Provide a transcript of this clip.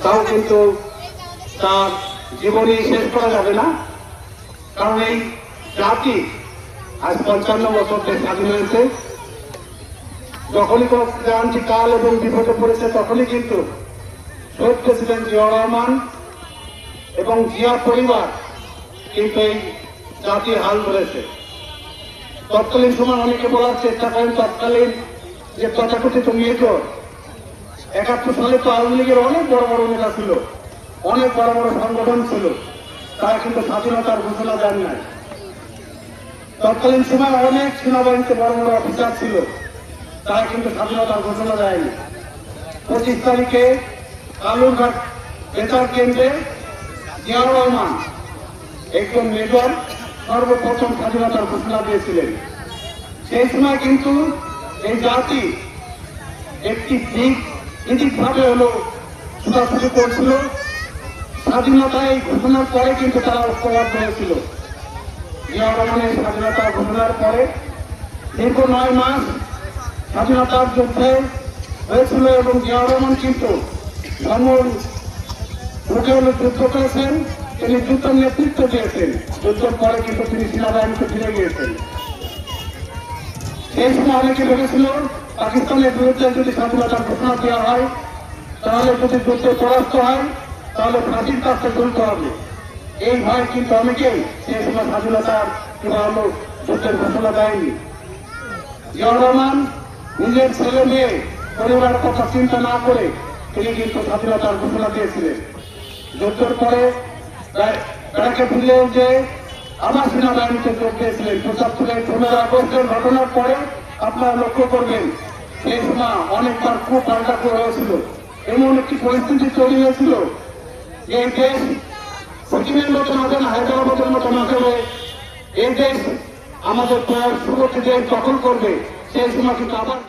তাও কিন্তু তার জীবনী শেষ করা যাবে না। কারণ এই জাতি আজ 55 বছর দেশ স্বাধীন হয়েছে। যখনই কোনো ক্রান্তি কাল এবং বিপদে পড়েছে তখনই কিন্তু শহীদ প্রেসিডেন্ট জিয়াউর রহমান এবং জিয়া পরিবার কিন্তু এই জাতির হাল ধরেছে। তৎকালীন সময় অনেকে বলার চেষ্টা করেন তৎকালীন যে তথাকথিত মেজর 71 সালে তো আওয়ামী লীগের অনেক বড় বড় নেতা ছিল, অনেক বড় বড় সংগঠন ছিল, তারা কিন্তু স্বাধীনতার ঘোষণা দেন নাই। তৎকালীন সময় অনেক সেনাবাহিনীতে বড় বড় অফিসার ছিল, তারা কিন্তু স্বাধীনতার ঘোষণা দেয়নি। 25 তারিখে কালুরঘাট বেতার কেন্দ্রে জিয়াউর রহমান একজন মেজর সর্বপ্রথম স্বাধীনতার ঘোষণা দিয়েছিলেন। সেই সময় কিন্তু এই জাতি একটি দিকভাবে হলো ছুটাছুটি করছিল। স্বাধীনতা এই ঘোষণার পরে কিন্তু তারা ঐক্যবদ্ধ হয়েছিল। জিয়াউর রহমানের স্বাধীনতা ঘোষণার পরে দীর্ঘ 9 মাস স্বাধীনতার যুদ্ধে হয়েছিল এবং জিয়াউর রহমান কিন্তু মুখে হলো যুদ্ধ করেছেন, তিনি যুদ্ধের নেতৃত্ব দিয়েছেন। যুদ্ধের পরে কিন্তু তিনি সেনাবাহিনীতে ফিরে গিয়েছেন। সেই সময় অনেকে ভেবেছিল পাকিস্তানের বিরুদ্ধে যদি স্বাধীনতার ঘোষণা দেওয়া হয়, তাহলে যদি যুদ্ধে পরাস্ত হয় তাহলে ফাঁসির কাছে তুলতে হবে। এই ভয় কিন্তু অনেকেই সেই সময় স্বাধীনতার কিংবা হলো যুদ্ধের ঘোষণা দেয়নি। জিয়াউর রহমান নিজের ছেলে মেয়ে পরিবারের কথা চিন্তা না করে তিনি কিন্তু স্বাধীনতার ঘোষণা দিয়েছিলেন। যুদ্ধের পরে বেড়াকে ফিরে যে আবার সেনাবাহিনীতে যোগ দিয়েছিলেন। 15 আগস্টের ঘটনার পরে আপনারা লক্ষ্য করবেন সেই সময় অনেকবার খুব পাল্টাপুর হয়েছিল। এমন একটি পরিস্থিতি তৈরি হয়েছিল যে এই দেশ পশ্চিমের মতন হবে না, হায়দ্রাবাদের মতন হবে। এই দেশ আমাদের সুরক্ষিত দেশ দখল করবে, সেই সময় কিন্তু আবার